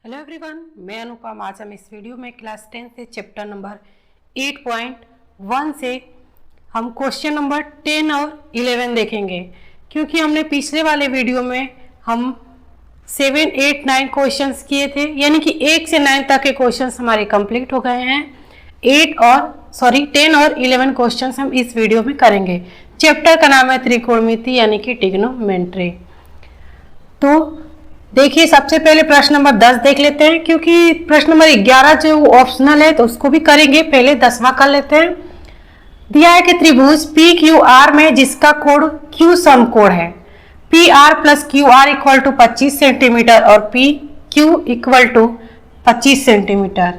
Hello everyone, मैं अनुपम। आज हम इस वीडियो में क्लास 10 से चैप्टर नंबर 8.1 से हम क्वेश्चन नंबर 10 और 11 देखेंगे, क्योंकि हमने पिछले वाले वीडियो में हम 7, 8, 9 क्वेश्चंस किए थे, यानी कि 1 से 9 तक के क्वेश्चंस हमारे कंप्लीट हो गए हैं। 10 और 11 क्वेश्चंस हम इस वीडियो में करेंगे। चैप्टर का नाम है त्रिकोणमिति यानी कि ट्रिग्नोमेट्री। तो देखिए, सबसे पहले प्रश्न नंबर 10 देख लेते हैं, क्योंकि प्रश्न नंबर 11 जो ऑप्शनल है तो उसको भी करेंगे। पहले 10वां कर लेते हैं। दिया है कि त्रिभुज पी क्यू आर में जिसका कोण क्यू समकोण है, P R plus Q R equal to 25 centimetre और P Q equal to 25 centimetre.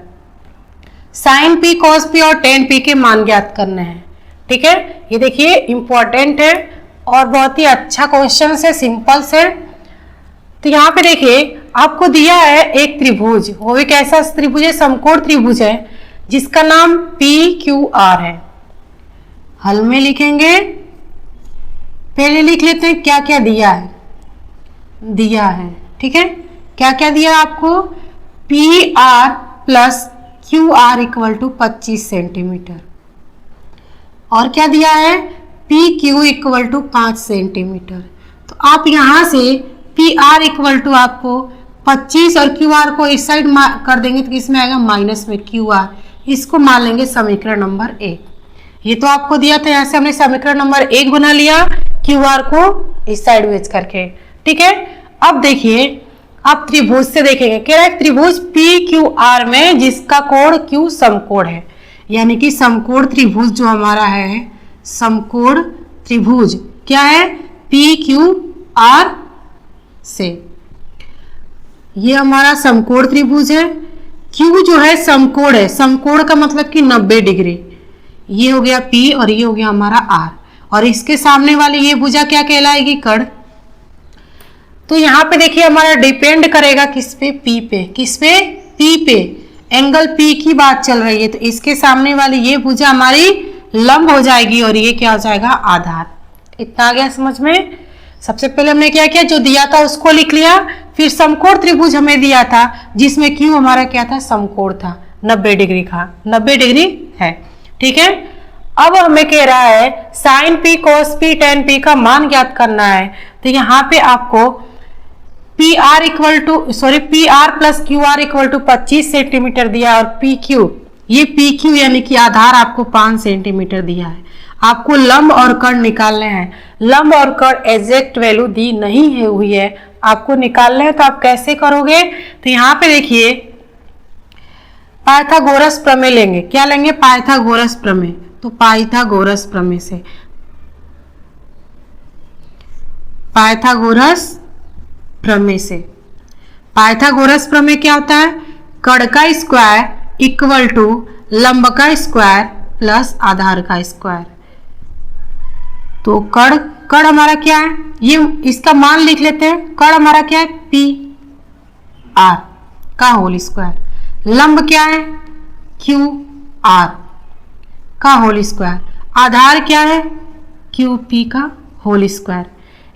Sine P cos P और टेन पी के मान ज्ञात करने हैं। ठीक है, ये देखिए इंपॉर्टेंट है और बहुत ही अच्छा क्वेश्चन है, सिंपल से। तो यहाँ पे देखिए आपको दिया है एक त्रिभुज, वो एक ऐसा त्रिभुज है, समकोण त्रिभुज है, जिसका नाम पी क्यू आर है। हल में लिखेंगे, पहले लिख लेते हैं क्या क्या दिया है। ठीक है, क्या क्या दिया आपको? P R plus Q R equal to 25 centimetre, और क्या दिया है? P Q equal to 5 centimetre. तो आप यहां से पी आर इक्वल टू आपको 25 और क्यू आर को इस साइड कर देंगे तो इसमें आएगा माइनस में क्यू आर। इसको मान लेंगे समीकरण नंबर 1। ये तो आपको दिया था, यहाँ से हमने समीकरण नंबर 1 बना लिया क्यू आर को इस साइड वेच करके। ठीक है, अब देखिए आप त्रिभुज से देखेंगे, कह रहा है त्रिभुज पी क्यू आर में जिसका कोण क्यू समकोण है, यानी कि समकोण त्रिभुज जो हमारा है, समकोण त्रिभुज क्या है? पी क्यू आर से ये हमारा समकोण त्रिभुज है। क्यू जो है समकोण है, समकोण का मतलब कि 90 डिग्री। ये हो गया P और ये हो गया हमारा R, और इसके सामने वाली ये भुजा क्या कहलाएगी? कर्ण। तो यहाँ पे देखिए हमारा डिपेंड करेगा किस पे? P पे। किस पे? P पे। एंगल P की बात चल रही है, तो इसके सामने वाली ये भुजा हमारी लंब हो जाएगी और ये क्या हो जाएगा? आधार। इतना आ गया समझ में? सबसे पहले हमने क्या किया, जो दिया था उसको लिख लिया, फिर समकोण त्रिभुज हमें दिया था जिसमें क्यू हमारा क्या था? समकोण था, 90 डिग्री का, 90 डिग्री है। ठीक है, अब हमें कह रहा है sine P cos P tan P का मान ज्ञात करना है। तो यहाँ पे आपको P R plus Q R equal to 25 centimetre दिया, और पी क्यू, ये पी क्यू यानी कि आधार आपको 5 सेंटीमीटर दिया है। आपको लंब और कर्ण निकालने हैं। लंब और कर्ण एग्जैक्ट वैल्यू दी नहीं हुई है, आपको निकालने हैं। तो आप कैसे करोगे? तो यहाँ पे देखिए पाइथागोरस प्रमेय लेंगे। क्या लेंगे? पाइथागोरस प्रमेय। तो पाइथागोरस प्रमेय से, पाइथागोरस प्रमेय क्या होता है? कर्ण का स्क्वायर इक्वल टू लंब का स्क्वायर प्लस आधार का स्क्वायर। तो कर्ण हमारा क्या है? ये इसका मान लिख लेते हैं। कर्ण हमारा क्या है? पी आर का होल स्क्वायर। लंब क्या है? क्यू आर का होल स्क्वायर। आधार क्या है? क्यू पी का होल स्क्वायर।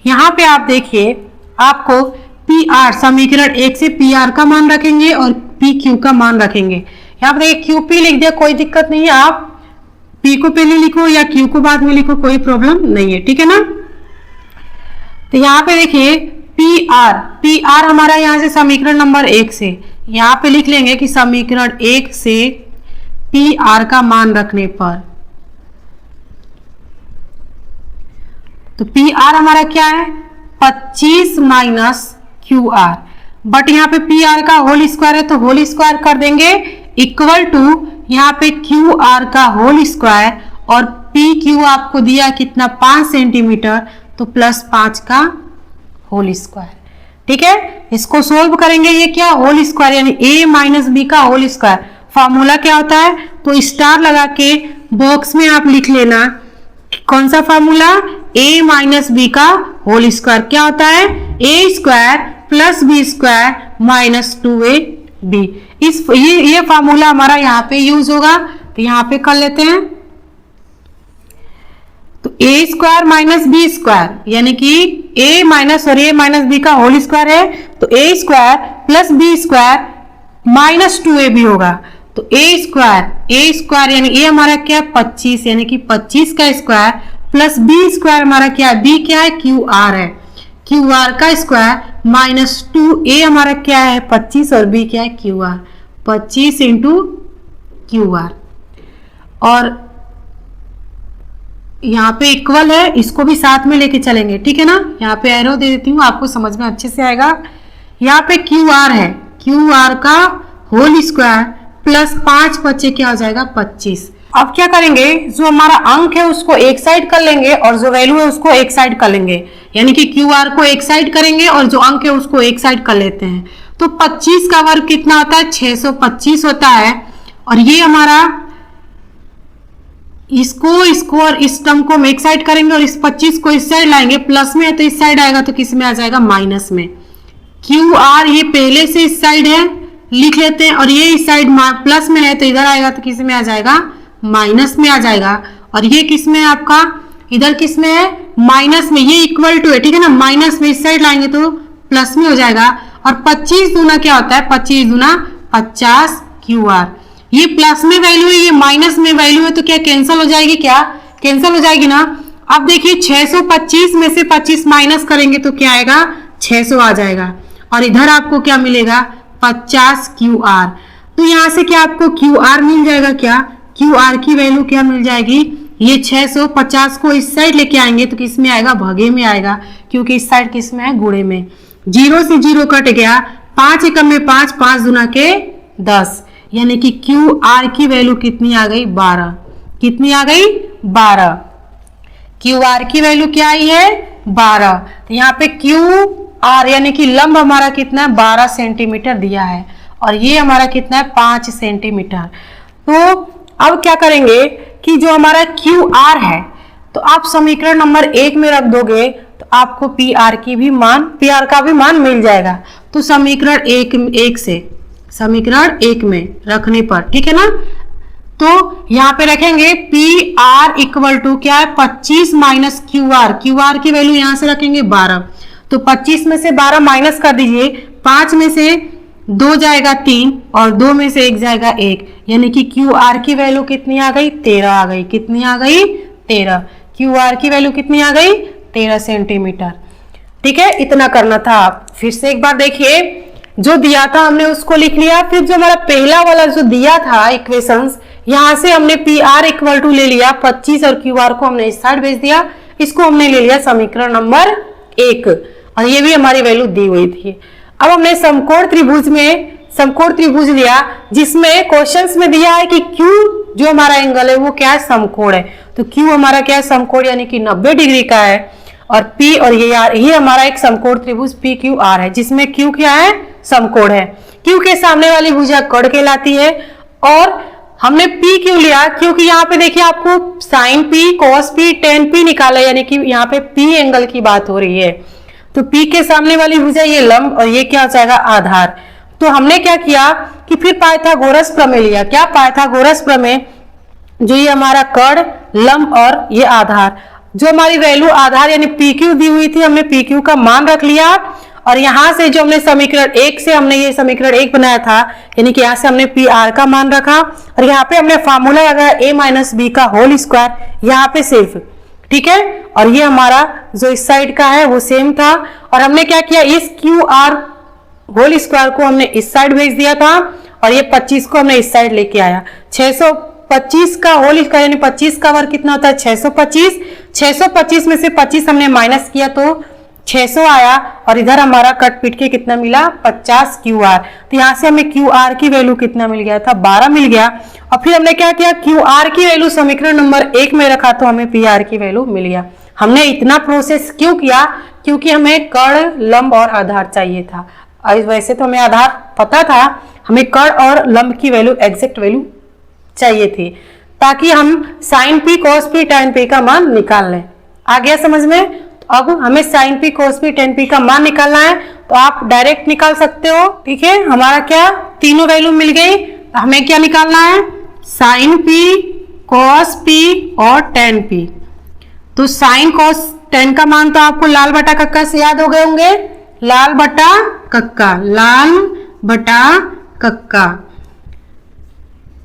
यहाँ पे आप देखिए आपको पी आर, समीकरण 1 से पी आर का मान रखेंगे और पी क्यू का मान रखेंगे। यहाँ पे देखिए क्यू पी लिख दिया, कोई दिक्कत नहीं है। आप P को पहले लिखो या Q को बाद में लिखो, कोई प्रॉब्लम नहीं है। ठीक है ना? तो यहाँ पे देखिए पी आर हमारा यहाँ से समीकरण नंबर 1 से यहाँ पे लिख लेंगे कि समीकरण 1 से पी आर का मान रखने पर, तो पी आर हमारा क्या है? 25 माइनस क्यू आर, बट यहाँ पे पी आर का होल स्क्वायर है तो होल स्क्वायर कर देंगे इक्वल टू यहाँ पे क्यू आर का होल स्क्वायर, और पी क्यू आपको दिया कितना? 5 सेंटीमीटर, तो प्लस 5 का होल स्क्वायर। ठीक है, इसको सोल्व करेंगे। ये क्या? होल स्क्वायर यानी a माइनस बी का होल स्क्वायर। फॉर्मूला क्या होता है? तो स्टार लगा के बॉक्स में आप लिख लेना। कौन सा फॉर्मूला? a माइनस बी का होल स्क्वायर क्या होता है? a square plus B square minus 2ab। ये फार्मूला हमारा यहाँ पे यूज होगा, तो यहाँ पे कर लेते हैं। तो A square minus B square यानी कि ए माइनस बी का होल स्क्वायर है, तो A square plus B square -2a भी होगा, तो ए स्क्वायर यानी ए हमारा क्या है 25, यानी कि 25 का स्क्वायर प्लस बी स्क्वायर हमारा क्या है, बी क्या है क्यू आर है, क्यू आर का स्क्वायर माइनस 2a हमारा क्या है 25 और b क्या है Q R, 25 into Q R. और यहाँ पे इक्वल है, इसको भी साथ में लेके चलेंगे, ठीक है ना। यहाँ पे एरो दे देती हूँ, आपको समझ में अच्छे से आएगा। यहाँ पे क्यू आर है, क्यू आर का होल स्क्वायर प्लस 5 बच्चे क्या हो जाएगा 25। अब क्या करेंगे, जो हमारा अंक है उसको एक साइड कर लेंगे और जो वैल्यू है उसको एक साइड कर लेंगे, यानी कि क्यू आर को एक साइड करेंगे और जो अंक है उसको एक साइड कर लेते हैं। तो 25 का वर्ग कितना होता है 625 होता है, और ये हमारा इसको और इस टर्म को हम एक साइड करेंगे और इस 25 को इस साइड लाएंगे, प्लस में है तो इस साइड आएगा, तो किस में आ जाएगा माइनस में। क्यू आर ये पहले से इस साइड है, लिख लेते हैं, और ये इस साइड प्लस में है तो इधर आएगा तो किस में आ जाएगा माइनस में आ जाएगा। और ये किस में है आपका, इधर किस में है माइनस में, ये इक्वल टू है, ठीक है ना, माइनस में इस साइड लाएंगे तो प्लस में हो जाएगा। और 25 दूना क्या होता है 25 दूना 50 क्यू आर, ये प्लस में वैल्यू है, ये माइनस में वैल्यू है, तो क्या कैंसिल हो जाएगी, क्या कैंसिल हो जाएगी ना। अब देखिए 625 में से 25 माइनस करेंगे तो क्या आएगा 600 आ जाएगा, और इधर आपको क्या मिलेगा 50 क्यू आर। तो यहाँ से क्या आपको क्यू आर मिल जाएगा, क्या क्यू आर की वैल्यू क्या मिल जाएगी, ये 650 को इस साइड लेके आएंगे तो किस में आएगा भगे में आएगा, क्योंकि इस साइड किस में है गुणे में। 0 से 0 कट गया, 5 एकम में 5, 5 दूना के 10, यानी कि क्यू आर की वैल्यू कितनी आ गई 12, कितनी आ गई 12, क्यू आर की वैल्यू क्या आई है 12। तो यहाँ पे क्यू आर यानी कि लंब हमारा कितना है 12 सेंटीमीटर दिया है, और ये हमारा कितना है 5 सेंटीमीटर। तो अब क्या करेंगे कि जो हमारा क्यू आर है तो आप समीकरण नंबर 1 में रख दोगे तो आपको पी आर का भी मान मिल जाएगा। तो समीकरण 1 से समीकरण 1 में रखने पर, ठीक है ना, तो यहाँ पे रखेंगे पी आर इक्वल टू क्या है 25 minus Q R, Q R की वैल्यू यहाँ से रखेंगे 12, तो 25 में से 12 माइनस कर दीजिए, 5 में से 2 जाएगा 3 और 2 में से 1 जाएगा 1, यानी कि क्यू आर की वैल्यू कितनी आ गई 13 आ गई, कितनी आ गई 13, क्यू आर की वैल्यू कितनी आ गई 13 सेंटीमीटर। ठीक है, इतना करना था। आप फिर से एक बार देखिए, जो दिया था हमने उसको लिख लिया, फिर जो हमारा पहला वाला जो दिया था इक्वेशंस, यहाँ से हमने पी आर इक्वल टू ले लिया 25 और क्यू आर को हमने इस साइड भेज दिया, इसको हमने ले लिया समीकरण नंबर 1 और ये भी हमारी वैल्यू दी हुई थी। अब हमने समकोण त्रिभुज लिया जिसमें क्वेश्चंस में दिया है कि क्यू जो हमारा एंगल है वो क्या है समकोण है, तो क्यू हमारा क्या है समकोण यानी कि 90 डिग्री का है, और पी और ये हमारा एक समकोण त्रिभुज पी क्यू आर है जिसमें क्यू क्या है समकोण है। क्यू के सामने वाली भुजा कर्ण कहलाती है, और हमने पी क्यों लिया क्योंकि यहाँ पे देखिए आपको sine P cos P tan P निकाला, यानी कि यहाँ पे पी एंगल की बात हो रही है। तो पी के सामने वाली भुजा ये लंब और ये क्या हो जाएगा आधार। तो हमने क्या किया कि फिर पाइथागोरस प्रमेय लिया। क्या पाइथागोरस प्रमेय, जो ये हमारा कर्ण लंब और ये आधार, जो हमारी वैल्यू आधार यानी पी क्यू दी हुई थी, हमने पी क्यू का मान रख लिया, और यहाँ से जो हमने समीकरण 1 से हमने ये समीकरण 1 बनाया था, यानी कि यहाँ से हमने पी आर का मान रखा, और यहाँ पे हमने फार्मूला लगाया a माइनस बी का होल स्क्वायर यहाँ पे सिर्फ, ठीक है। और ये हमारा जो इस साइड का है वो सेम था, और हमने क्या किया इस क्यू आर होल स्क्वायर को हमने इस साइड भेज दिया था, और ये 25 को हमने इस साइड लेके आया। 625 का होल स्क्वायर यानी 25 का वर्ग कितना होता है 625, 625 में से 25 हमने माइनस किया तो 600 आया, और इधर हमारा कट पीट के कितना मिला 50 क्यू आर। तो यहाँ से हमें क्यू आर की वैल्यू कितना मिल गया था 12 मिल गया, और फिर हमने क्या किया क्यू आर की वैल्यू समीकरण नंबर 1 में रखा तो हमें पी आर की वैल्यू मिल गया। हमने इतना प्रोसेस क्यों किया, क्योंकि हमें कर्ण लंब और आधार चाहिए था। वैसे तो हमें आधार पता था, हमें कर्ण और लंब की वैल्यू एग्जैक्ट वैल्यू चाहिए थी, ताकि हम sine P cos P tan P का मान निकाल लें। आ गया समझ में? तो अब हमें sine P cos P tan P का मान निकालना है, तो आप डायरेक्ट निकाल सकते हो। ठीक है, हमारा क्या तीनों वैल्यू मिल गई, हमें क्या निकालना है साइन पी कॉस पी और टेन पी। तो साइन कॉस टेन का मान तो आपको लाल बटा कक्का से याद हो गए होंगे, लाल बटा कक्का कक्का।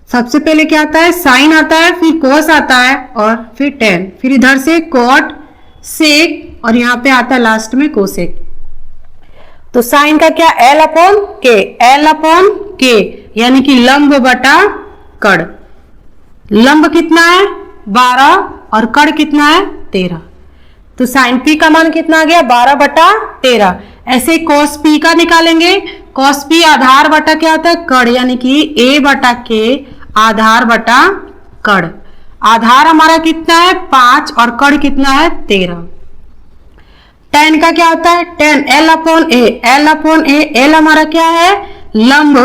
सबसे पहले क्या आता है, साइन आता है, फिर कोस आता है और फिर टेन, फिर इधर से कॉट, सेक और यहाँ पे आता है लास्ट में कोसेक। तो साइन का क्या, एल अपॉन के, एल अपॉन के यानी कि लंब बटा कड़। लंब कितना है 12 और कड़ कितना है 13। तो साइन पी का मान कितना आ गया 12 बटा 13। ऐसे कॉस पी का निकालेंगे, कॉस पी आधार बटा क्या होता है कड़, यानी कि ए बटा के आधार बटा कड़। आधार हमारा कितना है 5 और कड़ कितना है 13। टेन का क्या होता है, टेन एल अपॉन ए, एल अपॉन ए, एल हमारा क्या है लंब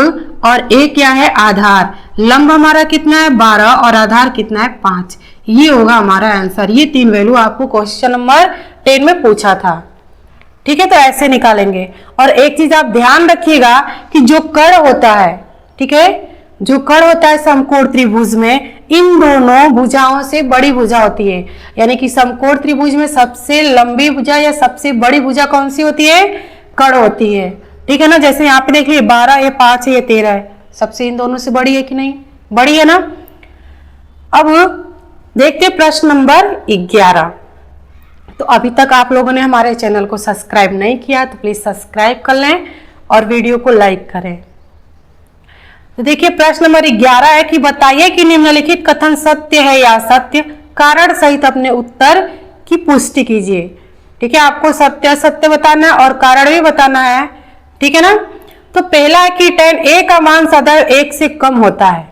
और ए क्या है आधार। लंब हमारा कितना है 12 और आधार कितना है 5। ये होगा हमारा आंसर। ये 3 वैल्यू आपको क्वेश्चन नंबर 10 में पूछा था। ठीक है, तो ऐसे निकालेंगे। और एक चीज आप ध्यान रखिएगा कि जो कड़ होता है, ठीक है, जो कड़ होता है समकोण त्रिभुज में, इन दोनों भुजाओं से बड़ी भुजा होती है। यानी कि समकोण त्रिभुज में सबसे लंबी भुजा या सबसे बड़ी भुजा कौन सी होती है, कड़ होती है। ठीक है ना, जैसे यहाँ पे देखिए 12 है, 5 है, ये 13 है, सबसे इन दोनों से बड़ी है कि नहीं, बड़ी है ना। अब देखते प्रश्न नंबर 11। तो अभी तक आप लोगों ने हमारे चैनल को सब्सक्राइब नहीं किया तो प्लीज सब्सक्राइब कर लें और वीडियो को लाइक करें। तो देखिए प्रश्न नंबर 11 है कि बताइए कि निम्नलिखित कथन सत्य है या असत्य, कारण सहित अपने उत्तर की पुष्टि कीजिए। ठीक है, आपको सत्य असत्य बताना है और कारण भी बताना है। ठीक है ना। तो पहला है कि tan a का मान सदैव 1 से कम होता है।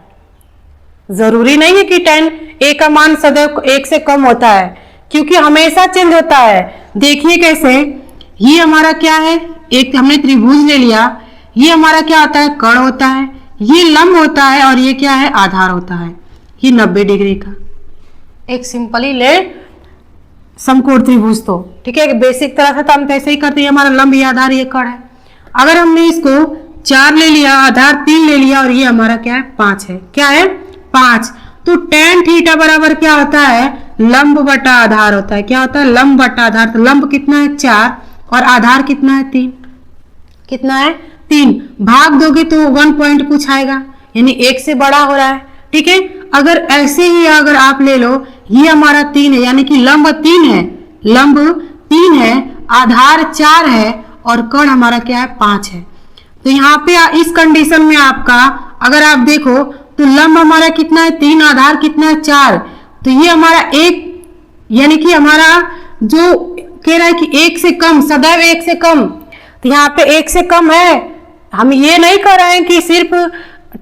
जरूरी नहीं है कि tan a का मान सदैव 1 से कम होता है, क्योंकि हमेशा चेंज होता है। देखिए कैसे, ये हमारा क्या है, एक हमने त्रिभुज ले लिया, ये हमारा क्या होता है कण होता है, ये लंब होता है और ये क्या है आधार होता है। ये 90 डिग्री का एक सिंपली ले समकोण त्रिभुज। तो ठीक है, बेसिक तरह से तो हम कैसे ही करते हैं, हमारा लंब ये आधार ये कण है। अगर हमने इसको 4 ले लिया, आधार 3 ले लिया और ये हमारा क्या है 5 है, क्या है 5, तो tan थीटा बराबर क्या होता है लंब बटा आधार होता है। क्या होता है लंब बटा आधार। तो लंब कितना है 4 और आधार कितना है 3, कितना है 3। भाग दोगे तो 1 पॉइंट कुछ आएगा, यानी 1 से बड़ा हो रहा है। ठीक है, अगर ऐसे ही अगर आप ले लो, ये हमारा 3 है, यानी कि लंब 3 है, लंब 3 है, आधार 4 है और कण हमारा क्या है 5 है। तो यहाँ पे इस कंडीशन में आपका अगर आप देखो तो लंब हमारा कितना है 3, आधार कितना है 4, तो ये हमारा 1, यानी कि हमारा जो कह रहा है कि 1 से कम, सदैव 1 से कम, तो यहाँ पे 1 से कम है। हम ये नहीं कर रहे हैं कि सिर्फ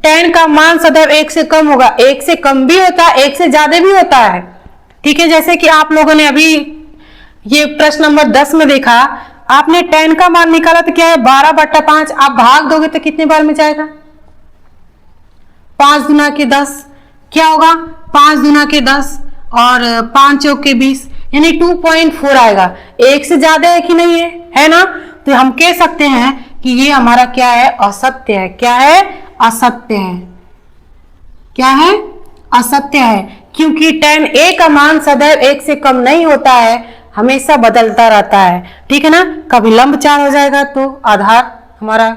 tan का मान सदैव 1 से कम होगा, 1 से कम भी होता है, 1 से ज्यादा भी होता है। ठीक है, जैसे कि आप लोगों ने अभी ये प्रश्न नंबर 10 में देखा, आपने tan का मान निकाला तो क्या है 12 बटा 5। आप भाग दोगे तो कितने बार में जाएगा 5 गुना के 10, क्या होगा 5 गुना के 10 और 5 चौक के 20, यानी 2.4 आएगा। 1 से ज्यादा है कि नहीं है ना। तो हम कह सकते हैं कि ये हमारा क्या है असत्य है। क्या है असत्य है, क्या है असत्य है, क्योंकि tan a का मान सदैव 1 से कम नहीं होता है, हमेशा बदलता रहता है। ठीक है ना, कभी लंब 4 हो जाएगा तो आधार हमारा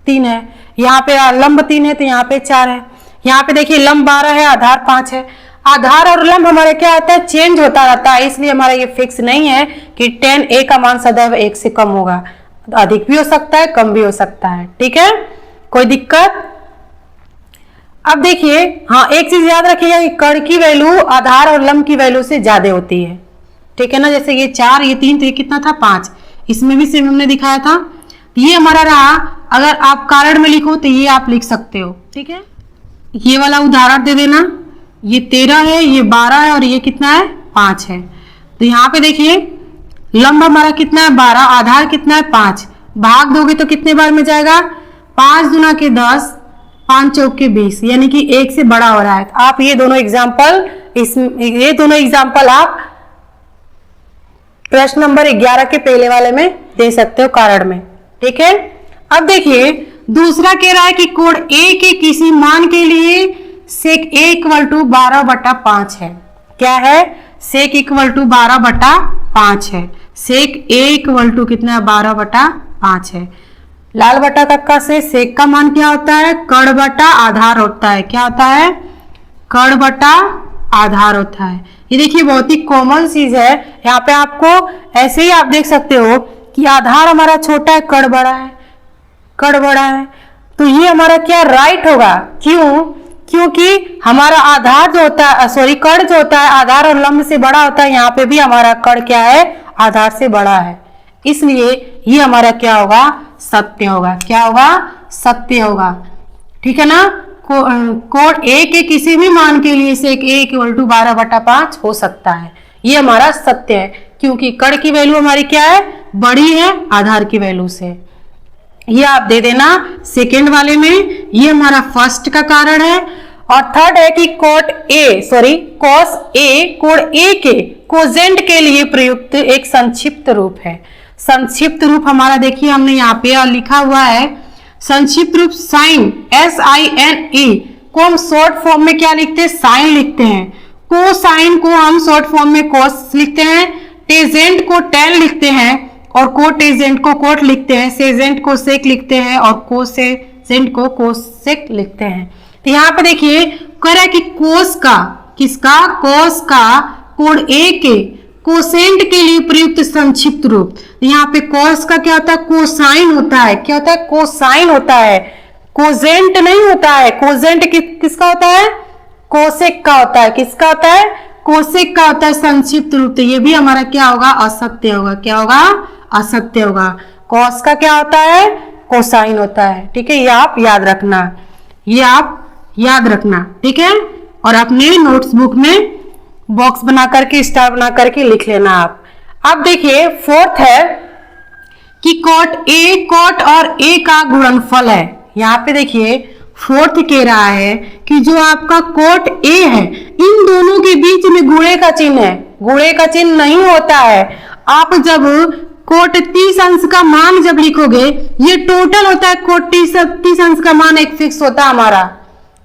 3 है, यहाँ पे लंब 3 है तो यहाँ पे 4 है। यहाँ पे देखिए लंब 12 है, आधार 5 है। आधार और लंब हमारे क्या होता है चेंज होता रहता है, इसलिए हमारा ये फिक्स नहीं है कि tan a का मान सदैव 1 से कम होगा। अधिक भी हो सकता है, कम भी हो सकता है। ठीक है, कोई दिक्कत। अब देखिए, हाँ एक चीज याद रखिएगा कि कण की वैल्यू आधार और लंब की वैल्यू से ज्यादा होती है। ठीक है ना, जैसे ये 4, ये 3, तो ये कितना था 5, इसमें भी सेम हमने दिखाया था। ये हमारा रहा, अगर आप कारण में लिखो तो ये आप लिख सकते हो। ठीक है, ये वाला उदाहरण दे देना, ये 13 है, ये 12 है और ये कितना है 5 है। तो यहाँ पे देखिए लंब हमारा कितना है 12, आधार कितना है 5, भाग दोगे तो कितने बार में जाएगा 5 गुना के 10, 5 चौक के 20, यानी कि 1 से बड़ा हो रहा है। तो आप ये दोनों एग्जाम्पल आप प्रश्न नंबर 11 के पहले वाले में दे सकते हो कारण में। ठीक है, अब देखिए दूसरा कह रहा है कि कोण A के किसी मान के लिए sec A इक्वल टू 12 बटा 5 है। क्या है sec इक्वल टू 12 बटा 5 है। sec A इक्वल टू कितना 12 बटा 5 है। लाल बटा कक्का से सेक का मान क्या होता है? कड़ बटा आधार होता है। क्या होता है? कड़ बटा आधार होता है। ये देखिए बहुत ही कॉमन चीज है। यहाँ पे आपको ऐसे ही आप देख सकते हो कि आधार हमारा छोटा है, कड़ बड़ा है, कड़ बड़ा है, तो ये हमारा क्या राइट होगा। क्यों? क्योंकि हमारा आधार जो होता है, सॉरी, कड़ जो होता है आधार और लंब से बड़ा होता है। यहाँ पे भी हमारा कड़ क्या है? आधार से बड़ा है, इसलिए ये हमारा क्या होगा? सत्य होगा। क्या होगा? सत्य होगा। ठीक है ना। कोड ए के किसी भी मान के लिए सेक ए इक्वल टू 12/5 हो सकता है। ये हमारा सत्य है, क्योंकि कड़ की वैल्यू हमारी क्या है? बड़ी है आधार की वैल्यू से। ये आप दे देना सेकेंड वाले में। ये हमारा फर्स्ट का कारण है। और थर्ड है कि कॉस ए कोड ए के कोजेंट के लिए प्रयुक्त एक संक्षिप्त रूप है। संक्षिप्त रूप हमारा देखिए हमने यहाँ पे लिखा हुआ है संक्षिप्त रूप साइन, SINE को हम शॉर्ट फॉर्म में क्या लिखते हैं? साइन लिखते हैं। कोसाइन को हम शॉर्ट फॉर्म में कोस लिखते हैं। टेजेंट को टेन लिखते हैं और कोटेजेंट को कोट लिखते हैं। सेजेंट को सेक लिखते हैं और कोसेजेंट को कोसेक लिखते हैं। तो यहाँ पे देखिए कह रहा है कि कोस का, किसका? कोस का कोड ए के कोसेंट के लिए प्रयुक्त संक्षिप्त रूप। यहाँ पे कोस का क्या होता है? कोसाइन होता है। क्या होता है? कोसाइन होता है, कोजेंट नहीं होता है। कोजेंट किसका होता है? कोसेक का होता है। किसका होता है? कोसेक का होता है संक्षिप्त रूप। तो ये भी हमारा क्या होगा? असत्य होगा। क्या होगा? असत्य होगा। कॉस का क्या होता है? कोसाइन होता है। ठीक है, ये आप याद रखना, ये आप याद रखना। ठीक है, और अपने नोट्स बुक में बॉक्स बना करके, स्टार बना करके लिख लेना आप। अब देखिए फोर्थ है कि कोट और ए का गुणनफल है। यहाँ पे देखिए फोर्थ कह रहा है कि जो आपका कोट ए है, इन दोनों के बीच में गुणे का चिन्ह है। गुणे का चिन्ह नहीं होता है। आप जब कोट 30 अंश का मान जब लिखोगे, ये टोटल होता है। कोट 30 अंश का मान एक फिक्स होता है हमारा।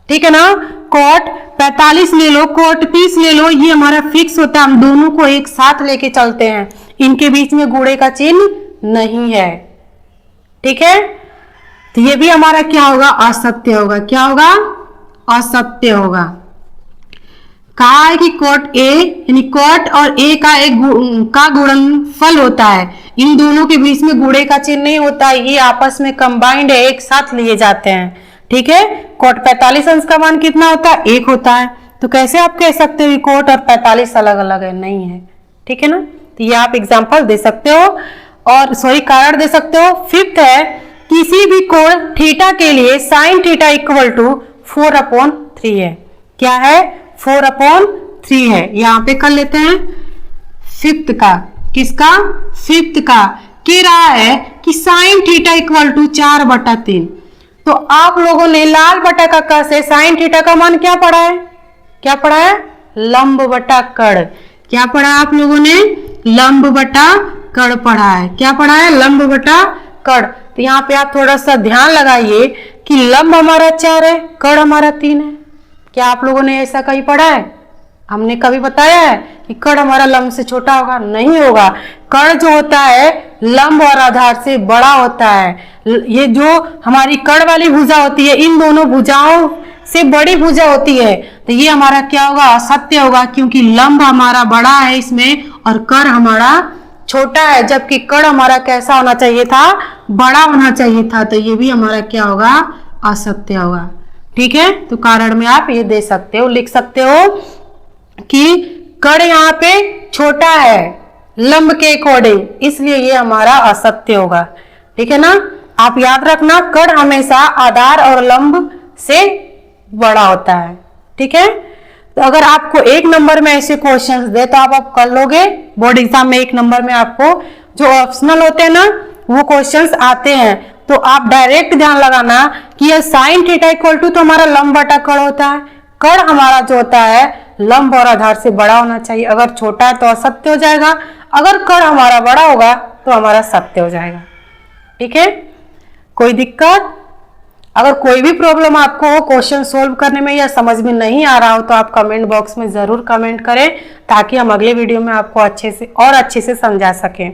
ठीक है ना। कोट 45 ले लो, कोट 30 ले लो, ये हमारा फिक्स होता है। हम दोनों को एक साथ लेके चलते हैं, इनके बीच में गुणे का चिन्ह नहीं है। ठीक है, तो ये भी हमारा क्या होगा? असत्य होगा। क्या होगा? असत्य होगा। कहा है कि कोट ए यानी कोट और ए का का गुणनफल होता है। इन दोनों के बीच में गुणे का चिन्ह नहीं होता है, ये आपस में कंबाइंड है, एक साथ लिए जाते हैं। ठीक है, कोट 45 अंश का मान कितना होता है? 1 होता है। तो कैसे आप कह सकते हो कि कोट और 45 अलग अलग है? नहीं है। ठीक है ना। तो ये आप एग्जाम्पल दे सकते हो और कारण दे सकते हो। फिफ्थ है किसी भी कोण थीटा के लिए साइन थीटा इक्वल टू 4/3 है। क्या है? 4/3 है। यहाँ पे कर लेते हैं फिफ्थ का। किसका? फिफ्थ का कह रहा है कि साइन थीटा इक्वल टू 4/3। तो आप लोगों ने लाल बटा कक्का से साइन थीटा का मान क्या पढ़ा है? क्या पढ़ा है? लंब बटा कड़। क्या पढ़ा आप लोगों ने? लंब बटा कड़ पढ़ा है। क्या पढ़ा है? लंब बटा कड़। तो यहाँ पे आप थोड़ा सा ध्यान लगाइए कि लंब हमारा 4 है, कड़ हमारा 3 है। क्या आप लोगों ने ऐसा कहीं पढ़ा है? हमने कभी बताया है कि कड़ हमारा लंब से छोटा होगा? नहीं होगा। कड़ जो होता है लंब और आधार से बड़ा होता है। ये जो हमारी कड़ वाली भुजा होती है, इन दोनों भुजाओं से बड़ी भुजा होती है। तो ये हमारा क्या होगा? असत्य होगा, क्योंकि लंब हमारा बड़ा है इसमें और कड़ हमारा छोटा है। जबकि कड़ हमारा कैसा होना चाहिए था? बड़ा होना चाहिए था। तो ये भी हमारा क्या होगा? असत्य होगा। ठीक है, तो कारण में आप ये दे सकते हो, लिख सकते हो कि कड़ यहाँ पे छोटा है लंब के अकॉर्डिंग, इसलिए ये हमारा असत्य होगा। ठीक है ना। आप याद रखना कड़ हमेशा आधार और लंब से बड़ा होता है। ठीक है, तो अगर आपको 1 नंबर में ऐसे क्वेश्चंस दे तो आप कर लोगे। बोर्ड एग्जाम में 1 नंबर में आपको जो ऑप्शनल होते हैं ना, वो क्वेश्चंस आते हैं। तो आप डायरेक्ट ध्यान लगाना कि यह साइन थीटा इक्वल टू तो हमारा लंब बटा कड़ होता है। कड़ हमारा जो होता है लंब और आधार से बड़ा होना चाहिए। अगर छोटा है तो असत्य हो जाएगा, अगर कड़ हमारा बड़ा होगा तो हमारा सत्य हो जाएगा। ठीक है, कोई दिक्कत? अगर कोई भी प्रॉब्लम आपको क्वेश्चन सोल्व करने में या समझ में नहीं आ रहा हो तो आप कमेंट बॉक्स में जरूर कमेंट करें, ताकि हम अगले वीडियो में आपको अच्छे से समझा सकें।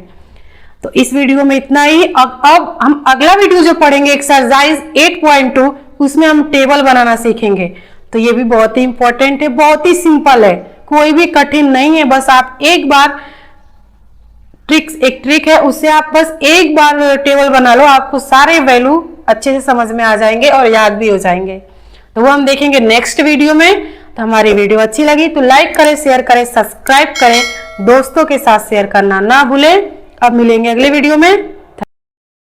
तो इस वीडियो में इतना ही। अब हम अगला वीडियो जो पढ़ेंगे एक्सरसाइज 8.2, उसमें हम टेबल बनाना सीखेंगे। तो ये भी बहुत ही इंपॉर्टेंट है, बहुत ही सिंपल है, कोई भी कठिन नहीं है। बस आप एक बार एक ट्रिक है, उससे आप बस एक बार टेबल बना लो, आपको सारे वैल्यू अच्छे से समझ में आ जाएंगे और याद भी हो जाएंगे। तो वो हम देखेंगे नेक्स्ट वीडियो में। तो हमारी वीडियो अच्छी लगी तो लाइक करें, शेयर करें, सब्सक्राइब करें, दोस्तों के साथ शेयर करना ना भूलें। अब मिलेंगे अगले वीडियो में।